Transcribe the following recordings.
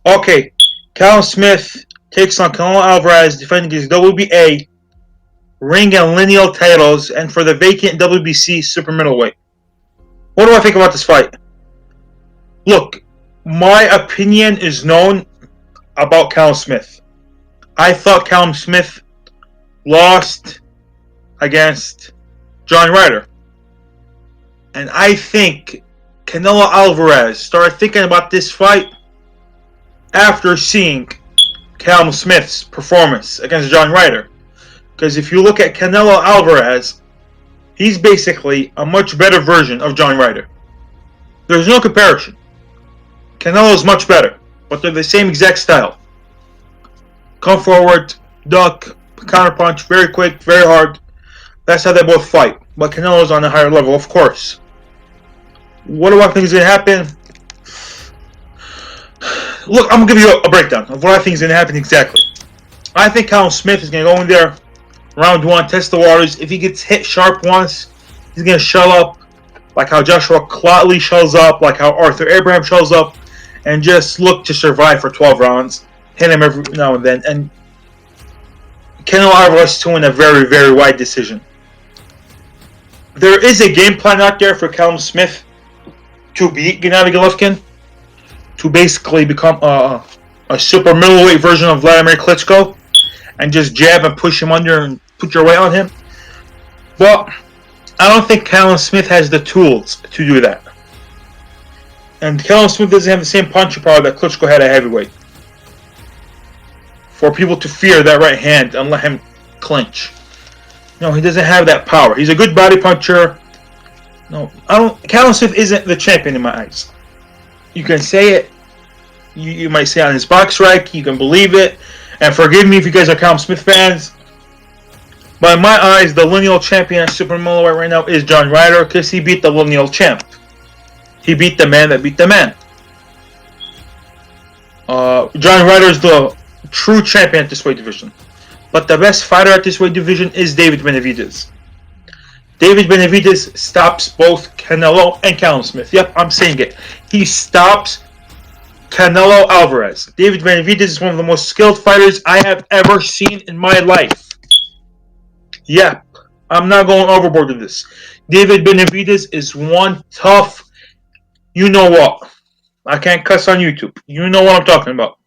Okay, Callum Smith takes on Canelo Alvarez, defending his WBA ring and lineal titles, and for the vacant WBC super middleweight. What do I think about this fight? Look, my opinion is known about Callum Smith. I thought Callum Smith lost against John Ryder. And I think Canelo Alvarez started thinking about this fight after seeing Callum Smith's performance against John Ryder. Because if you look at Canelo Alvarez, he's basically a much better version of John Ryder. There's no comparison. Canelo is much better, but they're the same exact style. Come forward, duck, counterpunch, very quick, very hard. That's how they both fight. But Canelo's on a higher level, of course. What do I think is going to happen? Look, I'm going to give you a breakdown of what I think is going to happen exactly. I think Callum Smith is going to go in there, round one, test the waters. If he gets hit sharp once, he's going to shell up, like how Joshua Clotley shells up, like how Arthur Abraham shells up, and just look to survive for 12 rounds. Hit him every now and then. And Canelo Alvarez to win a very, very wide decision. There is a game plan out there for Callum Smith to beat Gennady Golovkin, to basically become a super middleweight version of Vladimir Klitschko, and just jab and push him under and put your weight on him. But I don't think Callum Smith has the tools to do that. And Callum Smith doesn't have the same punching power that Klitschko had at heavyweight, for people to fear that right hand and let him clinch. No, he doesn't have that power. He's a good body puncher. No, Callum Smith isn't the champion in my eyes. You can say it. You might say on his box rank. You can believe it. And forgive me if you guys are Callum Smith fans. But in my eyes, the lineal champion at super middleweight right now is John Ryder, because he beat the lineal champ. He beat the man that beat the man. John Ryder is the true champion at this weight division. But the best fighter at this weight division is David Benavidez. David Benavidez stops both Canelo and Callum Smith. Yep, I'm saying it. He stops Canelo Alvarez. David Benavidez is one of the most skilled fighters I have ever seen in my life. Yep, I'm not going overboard with this. David Benavidez is one tough, you know what. I can't cuss on YouTube. You know what I'm talking about.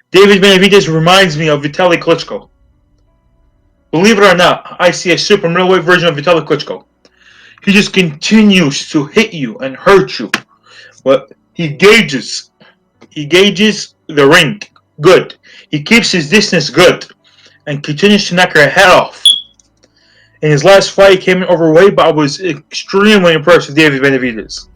David Benavidez reminds me of Vitaly Klitschko. Believe it or not, I see a super middleweight version of Vitaly Klitschko. He just continues to hit you and hurt you. But he gauges the ring good. He keeps his distance good and continues to knock your head off. In his last fight, he came in overweight, but I was extremely impressed with David Benavidez.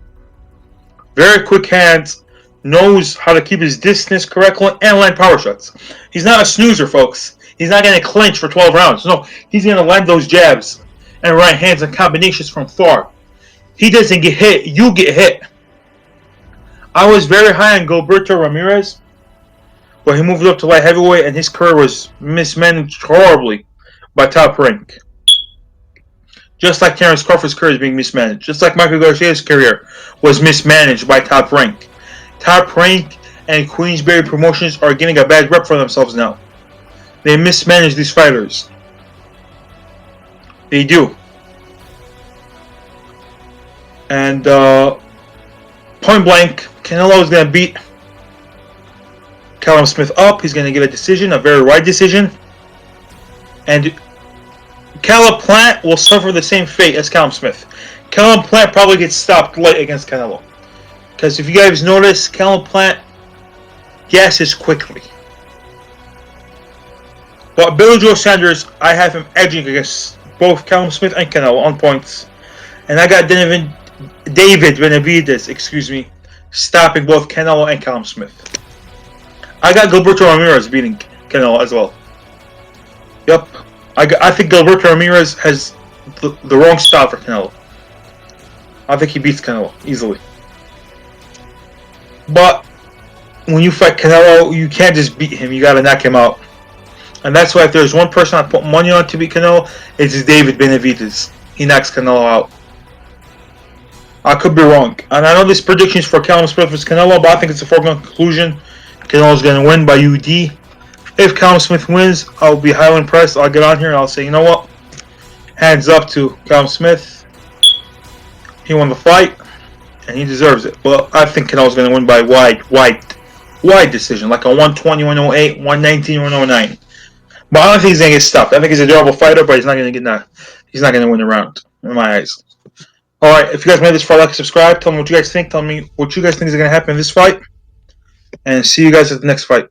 Very quick hands, knows how to keep his distance correctly, and land power shots. He's not a snoozer, folks. He's not going to clinch for 12 rounds. No, he's going to land those jabs and right hands and combinations from far. He doesn't get hit. You get hit. I was very high on Gilberto Ramirez, but he moved up to light heavyweight, and his career was mismanaged horribly by Top Rank. Just like Terence Crawford's career is being mismanaged. Just like Michael Garcia's career was mismanaged by Top Rank. Top Rank and Queensberry Promotions are getting a bad rep for themselves now. They mismanage these fighters. They do. And point blank, Canelo is going to beat Callum Smith up. He's going to get a decision, a very wide decision. And Callum Plant will suffer the same fate as Callum Smith. Callum Plant probably gets stopped late against Canelo. Because if you guys notice, Callum Plant gasses quickly. But Billy Joe Sanders, I have him edging against both Callum Smith and Canelo on points. And I got David Benavidez, stopping both Canelo and Callum Smith. I got Gilberto Ramirez beating Canelo as well. Yep. I think Gilberto Ramirez has the wrong style for Canelo. I think he beats Canelo easily. But when you fight Canelo, you can't just beat him. You got to knock him out. And that's why if there's one person I put money on to beat Canelo, it's David Benavidez. He knocks Canelo out. I could be wrong. And I know this prediction is for Callum Smith vs. Canelo, but I think it's a foregone conclusion. Canelo's going to win by UD. If Callum Smith wins, I'll be highly impressed. I'll get on here and I'll say, you know what? Hands up to Callum Smith. He won the fight, and he deserves it. But I think Canelo's going to win by wide decision, like a 120, 108, 119, 109. But I don't think he's going to get stopped. I think he's a durable fighter, but he's not going to win the round, in my eyes. Alright, if you guys made this far, like, subscribe. Tell me what you guys think. Tell me what you guys think is going to happen in this fight. And see you guys at the next fight.